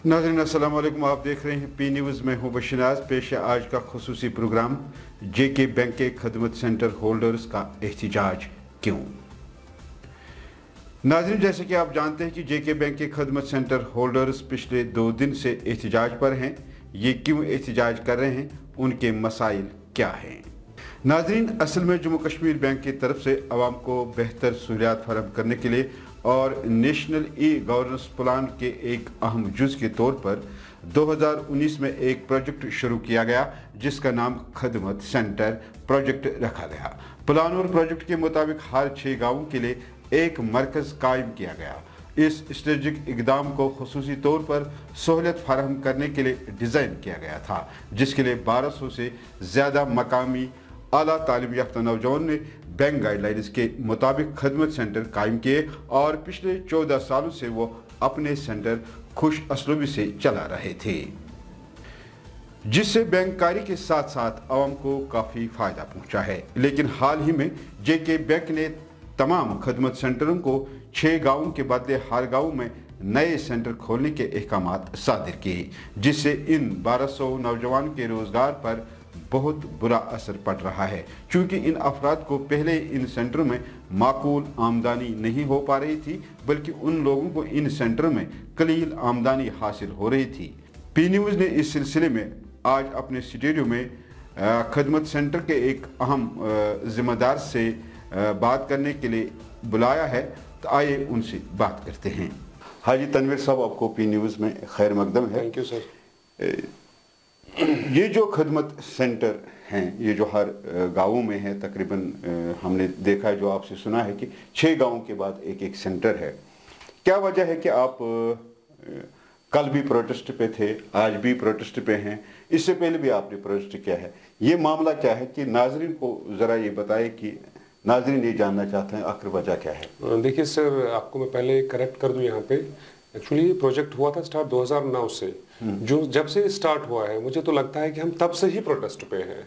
नाज़रीन अस्सलाम वालेकुम। आप देख रहे हैं पी न्यूज़ में हूँ बशनाज। पेश है आज का खुसूसी प्रोग्राम जेके बैंक के खदमत सेंटर होल्डर्स का एहतिजाज क्यों। नाज़रीन, जैसे कि आप जानते हैं कि जेके बैंक के खदमत सेंटर होल्डर्स पिछले 2 दिन से एहतिजाज पर हैं। ये क्यों एहतिजाज कर रहे हैं, उनके मसाइल क्या हैं। नाज़रीन, असल में जम्मू कश्मीर बैंक की तरफ से आवाम को बेहतर सहूलियात फराहम करने के लिए और नेशनल ई गवर्नेंस प्लान के एक अहम जुज़ के तौर पर 2019 में एक प्रोजेक्ट शुरू किया गया जिसका नाम खदमत सेंटर प्रोजेक्ट रखा गया। प्लान और प्रोजेक्ट के मुताबिक हर 6 गाँवों के लिए एक मरकज़ कायम किया गया। इस स्ट्रेटेजिक इकदाम को खुसूसी तौर पर सहूलियत फराहम करने के लिए डिज़ाइन किया गया था, जिसके लिए 1200 से ज़्यादा मकामी आला तालीम याफ्ता नौजवान ने बैंक गाइडलाइंस के मुताबिक खदमत सेंटर कायम किए और पिछले 14 सालों से वो अपने सेंटर खुश असलूबी से चला रहे थे, जिससे बैंककारी के साथ साथ आवाम को काफ़ी फ़ायदा पहुंचा है। लेकिन हाल ही में जेके बैंक ने तमाम खदमत सेंटरों को 6 गाँवों के बदले हर गाँव में नए सेंटर खोलने के अहकामात सादिर किए, जिससे इन 1200 नौजवान के रोज़गार पर बहुत बुरा असर पड़ रहा है, क्योंकि इन अफराद को पहले इन सेंटरों में माकूल आमदनी नहीं हो पा रही थी, बल्कि उन लोगों को इन सेंटरों में कलील आमदनी हासिल हो रही थी। पी न्यूज़ ने इस सिलसिले में आज अपने स्टूडियो में खदमत सेंटर के एक अहम जिम्मेदार से बात करने के लिए बुलाया है, तो आइए उनसे बात करते हैं। हाजी तनवीर साहब, आपको पी न्यूज़ में खैर मकदम है। Thank you sir. ये जो खदमत सेंटर हैं, ये जो हर गाँवों में है, तकरीबन हमने देखा है, जो आपसे सुना है कि 6 गाँवों के बाद एक एक सेंटर है। क्या वजह है कि आप कल भी प्रोटेस्ट पे थे, आज भी प्रोटेस्ट पे हैं, इससे पहले भी आपने प्रोटेस्ट किया है, ये मामला क्या है कि नाजरीन को ज़रा ये बताएं कि नाजरीन ये जानना चाहते हैं आखिर वजह क्या है। देखिए सर, आपको मैं पहले करेक्ट कर दूं यहाँ पे। एक्चुअली ये प्रोजेक्ट हुआ था स्टार्ट 2009 से। जो जब से स्टार्ट हुआ है, मुझे तो लगता है कि हम तब से ही प्रोटेस्ट पे हैं,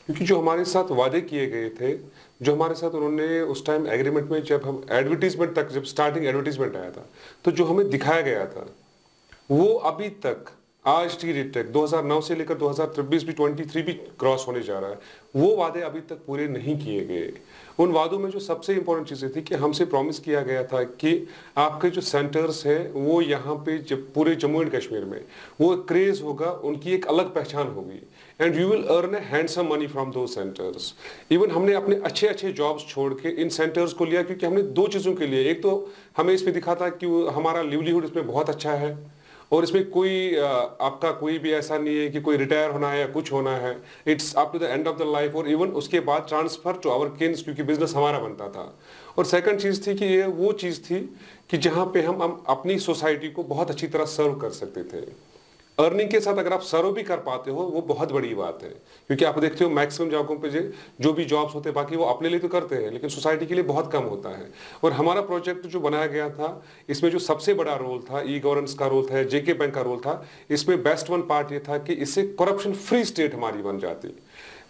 क्योंकि जो हमारे साथ वादे किए गए थे, जो हमारे साथ उन्होंने उस टाइम एग्रीमेंट में, जब हम एडवर्टीजमेंट तक, जब स्टार्टिंग एडवर्टीजमेंट आया था, तो जो हमें दिखाया गया था वो अभी तक आज की डेट तक 2009 से लेकर 2023 भी 23 भी क्रॉस होने जा रहा है, वो वादे अभी तक पूरे नहीं किए गए। उन वादों में जो सबसे इंपॉर्टेंट चीज़ें थी कि हमसे प्रॉमिस किया गया था कि आपके जो सेंटर्स हैं वो यहाँ पे जब पूरे जम्मू एंड कश्मीर में वो क्रेज होगा, उनकी एक अलग पहचान होगी, and you will earn A handsome money from दो सेंटर्स। इवन हमने अपने अच्छे अच्छे जॉब्स छोड़ के इन सेंटर्स को लिया, क्योंकि हमने 2 चीज़ों के लिए, एक तो हमें इसमें दिखा था कि हमारा लिवलीहुड इसमें बहुत अच्छा है और इसमें कोई आपका कोई भी ऐसा नहीं है कि कोई रिटायर होना है या कुछ होना है, it's up to the end of the life, और इवन उसके बाद ट्रांसफर टू आवर किन्स, क्योंकि बिजनेस हमारा बनता था। और सेकंड चीज़ थी कि ये वो चीज़ थी कि जहाँ पे हम अपनी सोसाइटी को बहुत अच्छी तरह सर्व कर सकते थे। अर्निंग के साथ अगर आप सर्व भी कर पाते हो, वो बहुत बड़ी बात है, क्योंकि आप देखते हो मैक्सिमम जगहों पे जो भी जॉब्स होते हैं, बाकी वो अपने लिए तो करते हैं, लेकिन सोसाइटी के लिए बहुत कम होता है। और हमारा प्रोजेक्ट जो बनाया गया था, इसमें जो सबसे बड़ा रोल था, ई गवर्नेंस का रोल था, जेके बैंक का रोल था, इसमें बेस्ट वन पार्ट ये था कि इससे करप्शन फ्री स्टेट हमारी बन जाती।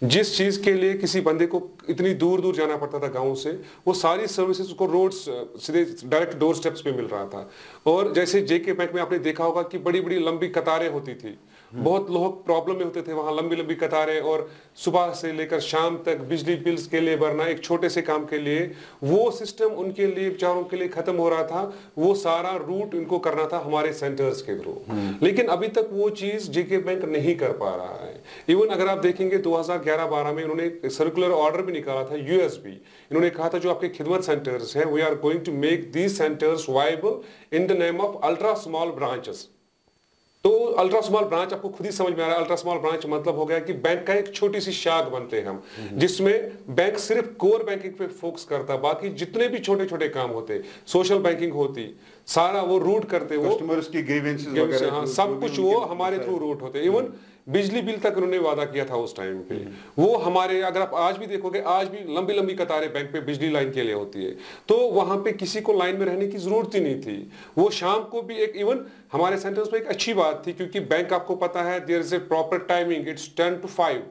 जिस चीज़ के लिए किसी बंदे को इतनी दूर दूर जाना पड़ता था गाँव से, वो सारी सर्विसेज उसको रोड्स सीधे डायरेक्ट डोर स्टेप्स पे मिल रहा था। और जैसे जेके बैंक में आपने देखा होगा कि बड़ी बड़ी लंबी कतारें होती थी, बहुत लोग प्रॉब्लम में होते थे वहाँ, लंबी लंबी कतारें, और सुबह से लेकर शाम तक बिजली बिल्स के लिए भरना, एक छोटे से काम के लिए, वो सिस्टम उनके लिए, बेचारों के लिए खत्म हो रहा था। वो सारा रूट इनको करना था हमारे सेंटर्स के थ्रू, लेकिन अभी तक वो चीज़ जेके बैंक नहीं कर पा रहा है। इवन अगर आप देखेंगे 2011-12 में इन्होंने सर्कुलर ऑर्डर भी निकाला था, यूएसबी। इन्होंने कहा था जो आपके खिदमत सेंटर्स हैं, we are going to make these centres viable in the name of ultra small branches. तो अल्ट्रा स्मॉल ब्रांच आपको खुद ही समझ में आ रहा है, अल्ट्रा स्मॉल ब्रांच मतलब हो गया कि बैंक का एक छोटी सी शाख बनते हैं हम, जिसमें बैंक सिर्फ कोर बैंकिंग पे फोकस करता, बाकी जितने भी छोटे छोटे काम होते, सोशल बैंकिंग होती, सारा वो रूट करते, वो कस्टमर्स की ग्रीवेंसेस वगैरह, हाँ, सब कुछ वो हमारे थ्रू रूट होते। इवन बिजली बिल तक उन्होंने वादा किया था उस टाइम पे, वो हमारे, अगर आप आज भी देखोगे, आज भी लंबी लंबी कतारें बैंक पे बिजली लाइन के लिए होती है, तो वहां पे किसी को लाइन में रहने की जरूरत ही नहीं थी। वो शाम को भी एक, इवन हमारे सेंटर्स में एक अच्छी बात थी, क्योंकि बैंक आपको पता है there is a proper timing, it's 10 to 5,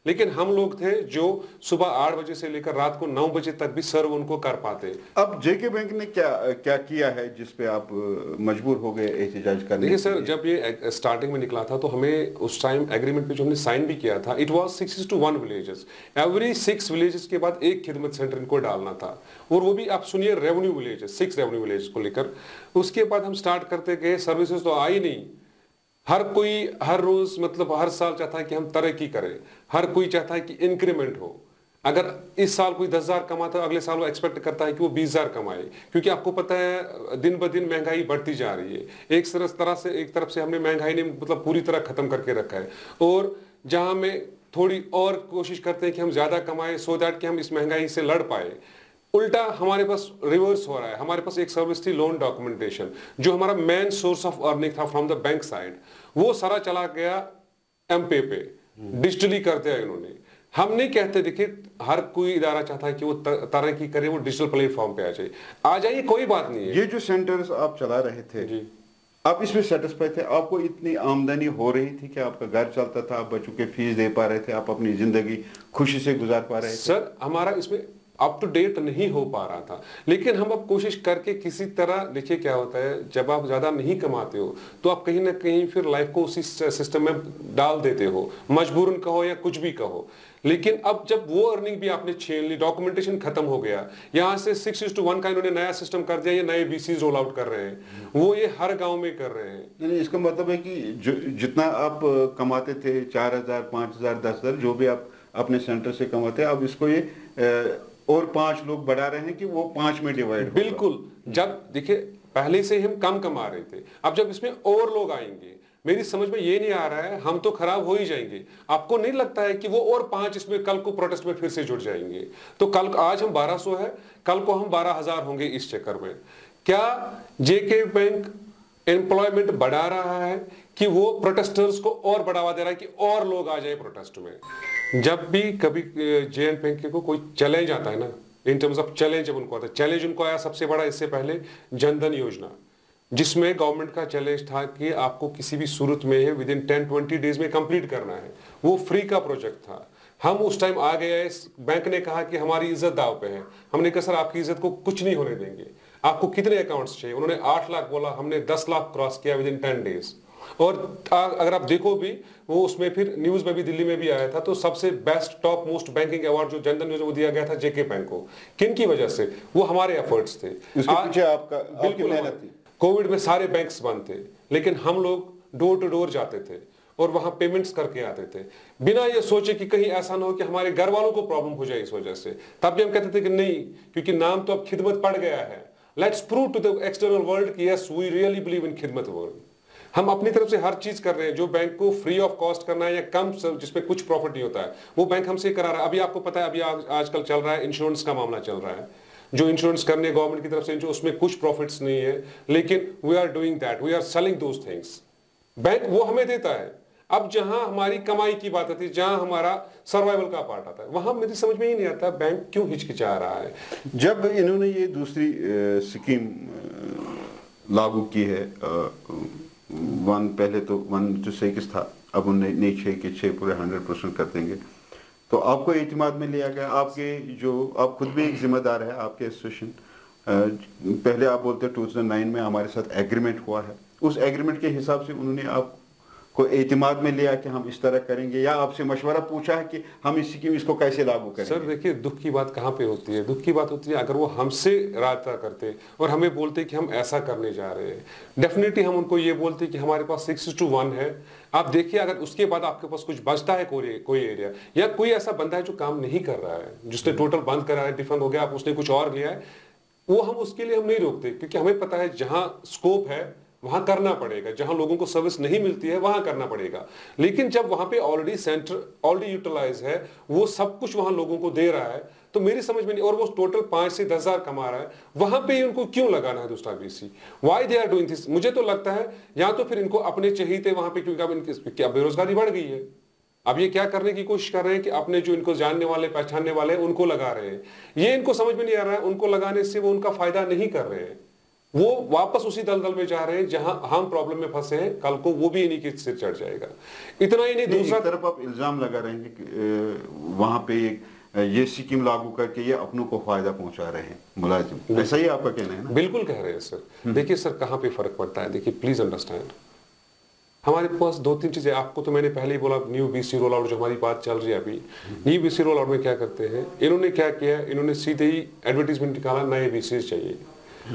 लेकिन हम लोग थे जो सुबह 8 बजे से लेकर रात को 9 बजे तक भी सर्व उनको कर पाते। अब जेके बैंक ने क्या क्या किया है जिस पे आप मजबूर हो गए एहतिजाज करने? देखिए सर, जब ये स्टार्टिंग में निकला था तो हमें उस टाइम एग्रीमेंट पे जो हमने साइन भी किया था, it was 6:1 villages. Every 6 villages के बाद एक खिदमत सेंटर इनको डालना था, और वो भी आप सुनिए रेवेन्यू विलेजेस, 6 रेवेन्यू विलेजेस को लेकर। उसके बाद हम स्टार्ट करते गए, सर्विसेज तो आई नहीं। हर कोई हर रोज मतलब हर साल चाहता है कि हम तरक्की करें, हर कोई चाहता है कि इंक्रीमेंट हो। अगर इस साल कोई 10,000 कमाता है, अगले साल वो एक्सपेक्ट करता है कि वो 20,000 कमाए, क्योंकि आपको पता है दिन ब दिन महंगाई बढ़ती जा रही है। एक तरफ से हमने महंगाई ने मतलब पूरी तरह खत्म करके रखा है, और जहां में थोड़ी और कोशिश करते हैं कि हम ज्यादा कमाएं सो दैट कि हम इस महंगाई से लड़ पाए, उल्टा हमारे पास रिवर्स हो रहा है। हमारे पास एक सर्विस थी लोन डॉक्यूमेंटेशन, जो हमारा मेन सोर्स ऑफ अर्निंग था फ्रॉम द बैंक साइड, वो सारा चला गया एमपे पे, डिजिटली कर दिया इन्होंने। हम नहीं कहते, देखिए हर कोई इदारा चाहता है कि वो तरक्की करे, वो डिजिटल प्लेटफॉर्म पे आ जाइए, कोई बात नहीं है। ये जो सेंटर्स आप चला रहे थे जी, आप इसमें सेटिस्फाई थे? आपको इतनी आमदनी हो रही थी कि आपका घर चलता था, आप बच्चों के फीस दे पा रहे थे, आप अपनी जिंदगी खुशी से गुजार पा रहे थे? सर, हमारा इसमें अप टू डेट नहीं हो पा रहा था, लेकिन हम अब कोशिश करके किसी तरह, देखिए क्या होता है, जब आप ज्यादा नहीं कमाते हो तो आप कहीं ना कहीं फिर लाइफ को उसी सिस्टम में डाल देते हो, मजबूरन कहो या कुछ भी कहो। लेकिन अब जब वो अर्निंग भी आपने छीन ली, डॉक्यूमेंटेशन खत्म हो गया, यहाँ से 6:1 का इन्होंने नया सिस्टम कर दिया, ये नए बीसी रोल आउट कर रहे हैं, वो ये हर गांव में कर रहे हैं। नहीं, इसका मतलब है कि जितना आप कमाते थे 4,000, 5,000, 10,000 जो भी आप अपने सेंटर से कमाते हैं, अब इसको ये और 5 लोग बढ़ा रहे हैं कि वो 5 में डिवाइड। बिल्कुल। जब देखिए पहले से हम कम कमा रहे थे, अब जब इसमें और लोग आएंगे, मेरी समझ में ये नहीं आ रहा है, हम तो खराब हो ही जाएंगे। आपको नहीं लगता है कि वो और 5 इसमें कल को प्रोटेस्ट में फिर से जुड़ जाएंगे? तो कल आज हम 1,200 है, कल को हम 12,000 होंगे इस चक्कर में। क्या जेके बैंक एम्प्लॉयमेंट बढ़ा रहा है कि वो प्रोटेस्टर्स को और बढ़ावा दे रहा है कि और लोग आ जाए प्रोटेस्ट में? जब भी कभी जे बैंक को कोई चैलेंज आता है ना, इन टर्म्स ऑफ चैलेंज, जब उनको आता है, चैलेंज उनको आया सबसे बड़ा इससे पहले जनधन योजना, जिसमें गवर्नमेंट का चैलेंज था कि आपको किसी भी सूरत में विद इन 10-20 डेज में कंप्लीट करना है। वो फ्री का प्रोजेक्ट था। हम उस टाइम आ गए, बैंक ने कहा कि हमारी इज्जत दाव पे है। हमने कहा सर आपकी इज्जत को कुछ नहीं होने देंगे, आपको कितने अकाउंट्स चाहिए? उन्होंने 8 लाख बोला, हमने 10 लाख क्रॉस किया विद इन 10 डेज। और अगर आप देखो भी, वो उसमें फिर न्यूज में भी, दिल्ली में भी आया था, तो सबसे best top most banking award जो जनधन योजना, वो दिया गया था जेके बैंक को। किन की वजह से? वो हमारे एफर्ट्स थे। बिल्कुल मेहनत थी। कोविड में सारे बैंक्स बंद थे, लेकिन हम लोग डोर टू डोर जाते थे और वहां पेमेंट्स करके आते थे, बिना ये सोचे कि कहीं ऐसा ना हो कि हमारे घर वालों को प्रॉब्लम हो जाए इस वजह से। तब भी हम कहते थे कि नहीं, क्योंकि नाम तो अब खिदमत पड़ गया है, let's prove to the external world कि yes we really believe in खिदमत वर्ल्ड। हम अपनी तरफ से हर चीज कर रहे हैं, जो बैंक को फ्री ऑफ कॉस्ट करना है या कम, जिसमें कुछ प्रॉफिट नहीं होता है, वो बैंक हमसे करा रहा है। अभी आपको पता है, अभी आजकल चल रहा है इंश्योरेंस का मामला चल रहा है, जो इंश्योरेंस करने गवर्नमेंट की तरफ से, जो उसमें कुछ प्रॉफिट्स नहीं है, लेकिन we are doing that, we are selling those things. Bank वो हमें देता है। अब जहां हमारी कमाई की बात आती है, जहां हमारा सर्वाइवल का पार्ट आता है, वहां मेरी समझ में ही नहीं आता बैंक क्यों हिचकिचा रहा है। जब इन्होंने ये दूसरी स्कीम लागू की है, पहले तो 1 to 6 था, अब उन्हें 6 के 6 पूरे 100% कर देंगे, तो आपको एतमाद में लिया गया। आपके जो, आप खुद भी एक जिम्मेदार है, आपके एसोसिएशन, पहले आप बोलते 2009 में हमारे साथ एग्रीमेंट हुआ है, उस एग्रीमेंट के हिसाब से उन्होंने आपको एतमाद में लिया कि हम इस तरह करेंगे, या आपसे मशवरा पूछा है कि हम इसको कैसे लागू करें? सर देखिए, दुख की बात कहाँ पे होती है? दुख की बात होती है अगर वो हमसे रायता करते और हमें बोलते कि हम ऐसा करने जा रहे हैं। डेफिनेटली हम उनको ये बोलते कि हमारे पास 6:1 है। आप देखिए, अगर उसके बाद आपके पास कुछ बचता है, कोई एरिया या कोई ऐसा बंदा है जो काम नहीं कर रहा है, जिसने टोटल बंद करा है, डिफंड हो गया, आप उसने कुछ और लिया है, वो हम उसके लिए हम नहीं रोकते, क्योंकि हमें पता है जहां स्कोप है वहां करना पड़ेगा, जहां लोगों को सर्विस नहीं मिलती है वहां करना पड़ेगा। लेकिन जब वहां पे ऑलरेडी सेंटर ऑलरेडी यूटिलाइज है, वो सब कुछ वहां लोगों को दे रहा है, तो मेरी समझ में नहीं, और वो टोटल 5 से 10,000 कमा रहा है, वहां पे उनको क्यों लगाना है दूसरा BC? Why they are doing this? मुझे तो लगता है या तो फिर इनको अपने चाहिए थे वहां पे, क्योंकि अब इनकी बेरोजगारी बढ़ गई है। अब ये क्या करने की कोशिश कर रहे हैं कि अपने जो इनको जानने वाले पहचानने वाले हैं उनको लगा रहे हैं। ये इनको समझ में नहीं आ रहा है, उनको लगाने से वो उनका फायदा नहीं कर रहे हैं। वो वापस उसी दलदल में जा रहे हैं जहां हम प्रॉब्लम में फंसे हैं, कल को वो भी इन्हीं के सिर चढ़ जाएगा। इतना ही नहीं, दूसरा तरफ आप इल्जाम लगा रहे हैं कि वहां पे एक ये स्कीम लागू करके ये अपनों को फायदा पहुंचा रहे हैं मुलाजिम, ऐसा ही आपका कहना है ना? बिल्कुल कह रहे हैं सर। देखिए सर, कहां पे फर्क पड़ता है, देखिए प्लीज अंडरस्टैंड, हमारे पास दो तीन चीजें, आपको तो मैंने पहले ही बोला, न्यू बीसी रोल आउट जो हमारी बात चल रही है अभी, न्यू बीसी रोल आउट में क्या करते हैं इन्होंने, क्या किया, इन्होंने सीधे ही एडवर्टीजमेंट निकाला नए बीसी चाहिए।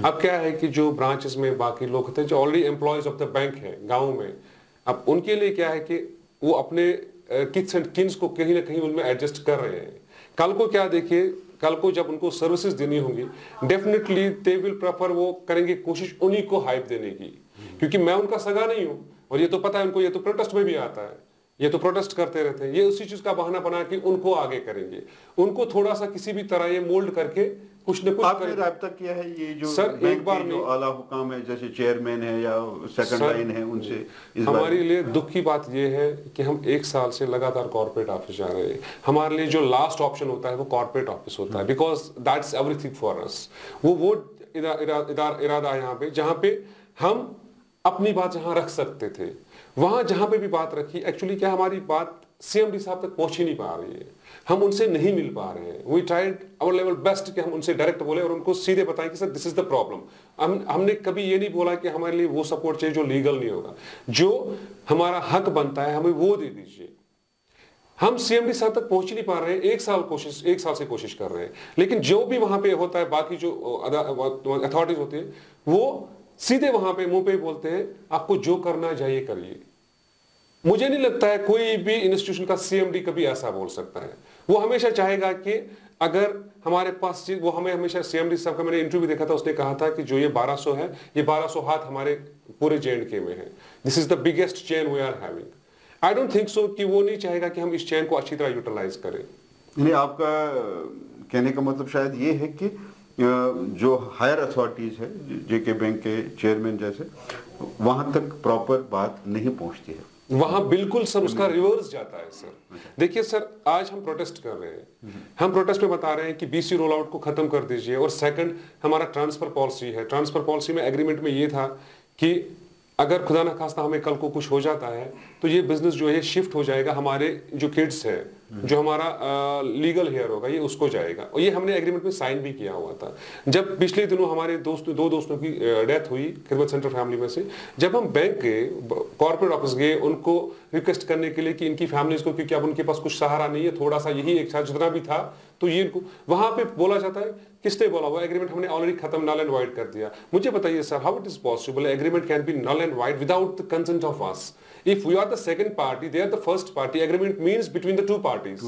अब क्या है कि जो ब्रांचेस में बाकी लोग होते हैं जो already employees of the bank है गाँव में, अब उनके लिए क्या है कि वो अपने किड्स एंड किन्स को कहीं ना कहीं उनमें एडजस्ट कर रहे हैं। कल को क्या देखिए, कल को जब उनको सर्विसेज देनी होंगी, डेफिनेटली दे विल प्रेफर, वो करेंगे कोशिश उन्हीं को हाइप देने की, क्योंकि मैं उनका सगा नहीं हूं और ये तो पता है उनको, ये तो प्रोटेस्ट में भी आता है, ये तो प्रोटेस्ट करते रहते हैं, ये उसी चीज का बहाना बना के उनको आगे करेंगे, उनको थोड़ा सा किसी भी तरह ये मोल्ड करके कुछ न कुछ। आपने राब्ता किया है ये जो सर एक बार जो आला हुकाम है, जैसे चेयरमैन है या सेकंड लाइन है, उनसे हमारे लिए दुख की बात ये है कि हम 1 साल से लगातार कॉर्पोरेट ऑफिस जा रहे हैं। हमारे लिए जो लास्ट ऑप्शन होता है वो कॉर्पोरेट ऑफिस होता है, because that's everything for us. वो इरादा है यहाँ पे जहाँ पे हम अपनी बात जहां रख सकते थे, वहां जहां पे भी बात रखी, एक्चुअली क्या हमारी बात सीएमडी साहब तक पहुंच ही नहीं पा रही है, हम उनसे नहीं मिल पा रहे हैं। We tried our level best कि हम उनसे डायरेक्ट बोले और उनको सीधे बताएं कि sir this is the problem. हमने कभी ये नहीं बोला कि हमारे लिए वो सपोर्ट चाहिए जो लीगल नहीं होगा, जो हमारा हक बनता है हमें वो दे दीजिए। हम सीएमडी साहब तक पहुंच ही नहीं पा रहे हैं, 1 साल से कोशिश कर रहे हैं, लेकिन जो भी वहां पे होता है, बाकी जो अथॉरिटीज होती है वो सीधे वहां पे मुंह पे बोलते हैं आपको जो करना चाहिए करिए। मुझे नहीं लगता है कोई भी इंस्टीट्यूशन का सीएमडी कभी ऐसा बोल सकता है। वो हमेशा चाहेगा कि अगर हमारे पास चीज, वो हमें हमेशा, सीएमडी साहब का मैंने इंटरव्यू देखा था, उसने कहा था कि जो ये 1200 है, ये 1200 हाथ हमारे पूरे J&K में है, this is the biggest chain we are having. I don't think so कि वो नहीं चाहेगा कि हम इस चेन को अच्छी तरह यूटिलाइज करें। यानी आपका कहने का मतलब शायद ये है कि जो हायर अथॉरिटीज है, जेके बैंक के चेयरमैन जैसे, वहां तक प्रॉपर बात नहीं पहुंचती है, वहां बिल्कुल सर उसका रिवर्स जाता है सर। देखिए सर, आज हम प्रोटेस्ट कर रहे हैं, हम प्रोटेस्ट में बता रहे हैं कि बीसी रोल आउट को खत्म कर दीजिए, और सेकंड हमारा ट्रांसफर पॉलिसी है। ट्रांसफर पॉलिसी में एग्रीमेंट में ये था कि अगर खुदा ना खास्ता हमें कल को कुछ हो जाता है तो ये बिजनेस जो है शिफ्ट हो जाएगा, हमारे जो किड्स है, जो हमारा लीगल हेयर होगा ये उसको जाएगा, और ये हमने एग्रीमेंट में साइन भी किया हुआ था। जब पिछले दिनों हमारे दो दोस्तों की डेथ हुई खिदमत सेंटर फैमिली में से, जब हम बैंक गए, कॉर्पोरेट ऑफिस गए उनको रिक्वेस्ट करने के लिए कि इनकी फैमिलीज को, क्योंकि अब उनके पास कुछ सहारा नहीं है, थोड़ा सा यही एक साथ जितना भी था, तो ये इनको वहां पे बोला जाता है, किसने बोला? वो एग्रीमेंट हमने ऑलरेडी खत्म, नल एंड वाइड कर दिया। मुझे बताइए sir, how it is possible agreement can be null and void without the consent of us? If we are the second party, they are the first party. Agreement means between the two parties.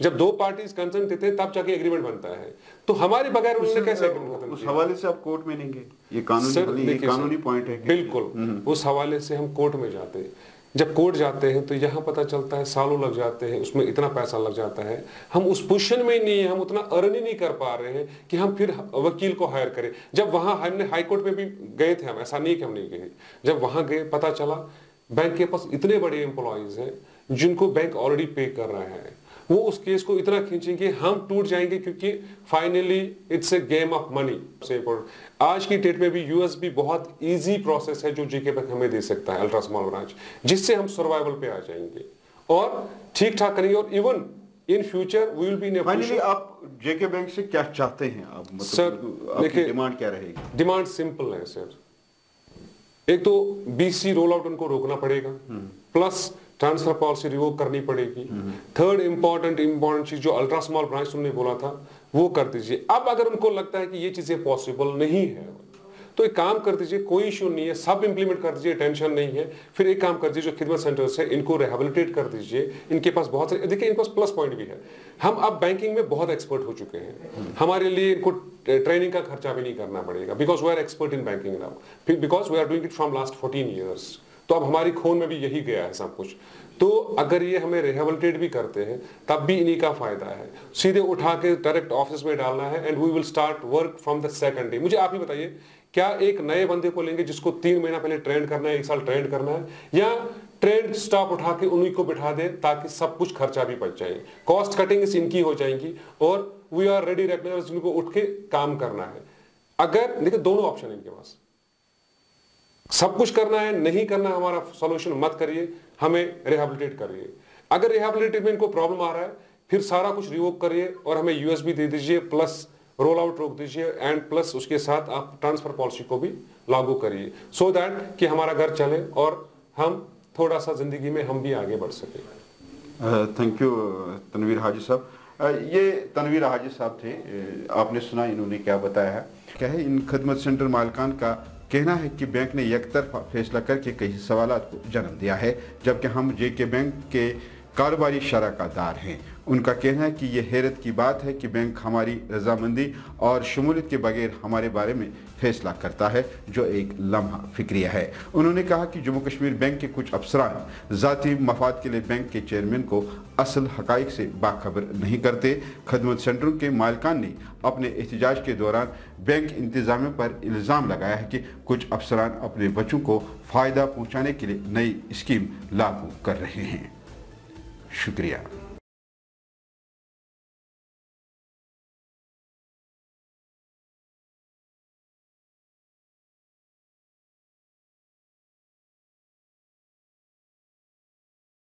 जब 2 parties consent देते हैं तब जाके agreement बनता है, तो हमारे बगैर उन्होंने कैसे एग्रीमेंट खत्म किया? उस हवाले से आप कोर्ट में नहीं गए? ये कानूनी पॉइंट है। बिल्कुल, उस हवाले से हम कोर्ट में जाते हैं। जब कोर्ट जाते हैं तो यहाँ पता चलता है सालों लग जाते हैं, उसमें इतना पैसा लग जाता है, हम उस पोजीशन में नहीं है, हम उतना अर्न ही नहीं कर पा रहे हैं कि हम फिर वकील को हायर करें। जब वहां हमने हाई कोर्ट में भी गए थे, हम ऐसा नहीं कि हम नहीं गए, जब वहां गए पता चला बैंक के पास इतने बड़े एम्प्लॉइज हैं जिनको बैंक ऑलरेडी पे कर रहा है, वो उस केस को इतना खींचेंगे हम टूट जाएंगे, क्योंकि finally it's a game of money. आज की डेट में भी यूएसबी बहुत इजी प्रोसेस है जो जेके बैंक हमें दे सकता है, अल्ट्रा स्मॉल ब्रांच, जिससे हम सर्वाइवल पे आ जाएंगे और ठीक ठाक करेंगे, और even in future we will be in a finally आप जेके बैंक से क्या चाहते हैं आप? मतलब सर देखिए, डिमांड क्या रहेगी? डिमांड सिंपल है सर, एक तो बीसी रोल आउट उनको रोकना पड़ेगा, प्लस ट्रांसफर पॉलिसी रिवोक करनी पड़ेगी। थर्ड इंपॉर्टेंट चीज जो अल्ट्रा स्मॉल ब्रांच तुमने बोला था वो कर दीजिए। अब अगर उनको लगता है कि ये चीजें पॉसिबल नहीं है तो एक काम कर दीजिए, कोई इश्यू नहीं है, सब इंप्लीमेंट कर दीजिए, टेंशन नहीं है। फिर एक काम कर दीजिए, जो खिदमत सेंटर्स है इनको रिहेबिलिटेट कर दीजिए, इनके पास बहुत सारे, देखिए इनके पास प्लस पॉइंट भी है, हम अब बैंकिंग में बहुत एक्सपर्ट हो चुके हैं, हमारे लिए इनको ट्रेनिंग का खर्चा भी नहीं करना पड़ेगा, because we are expert in banking now, because we are doing it from last 14 years. तो अब हमारी खून में भी यही गया है सब कुछ। तो अगर ये हमें रिहेबिलिटेट भी करते हैं तब भी इन्हीं का फायदा है, सीधे उठा के डायरेक्ट ऑफिस में डालना है, and we will start work from the second day. मुझे आप ही बताइए, क्या एक नए बंदे को लेंगे जिसको 3 महीना पहले ट्रेन करना है, 1 साल ट्रेन करना है, या ट्रेन स्टाफ उठा के उन्हीं को बिठा दे ताकि सब कुछ खर्चा भी बच जाए, कॉस्ट कटिंग इनकी हो जाएंगी, और वी आर रेडी रेगुलर जिनको उठ के काम करना है। अगर देखिए दोनों ऑप्शन है इनके पास, सब कुछ करना है, नहीं करना हमारा सॉल्यूशन मत करिए, हमें रिहैबिलिटेट करिए। अगर रिहैबिलिटेट में इनको प्रॉब्लम आ रहा है फिर सारा कुछ रिवोक करिए और हमें यूएसबी दे दीजिए, प्लस रोल आउट रोक दीजिए एंड प्लस उसके साथ आप ट्रांसफर पॉलिसी को भी लागू करिए, सो दैट कि हमारा घर चले और हम थोड़ा सा जिंदगी में हम भी आगे बढ़ सके। थैंक यू तनवीर हाजी साहब। ये तनवीर हाजी साहब थे, आपने सुना इन्होंने क्या बताया है। क्या है, इन खदमत सेंटर मालिकान का कहना है कि बैंक ने एकतरफा फैसला करके कई सवालात को जन्म दिया है, जबकि हम जेके बैंक के कारोबारी शराकादार हैं। उनका कहना है कि यह हैरत की बात है कि बैंक हमारी रजामंदी और शमूलियत के बगैर हमारे बारे में फैसला करता है, जो एक लम्हा फिक्रिया है। उन्होंने कहा कि जम्मू कश्मीर बैंक के कुछ अफसरान ज़ाती मफाद के लिए बैंक के चेयरमैन को असल हकाइक से बाखबर नहीं करते। खदमत सेंटरों के मालिकान ने अपने एहतजाज के दौरान बैंक इंतजामिया पर इल्ज़ाम लगाया है कि कुछ अफसरान अपने बच्चों को फ़ायदा पहुँचाने के लिए नई स्कीम लागू कर रहे हैं। शुक्रिया।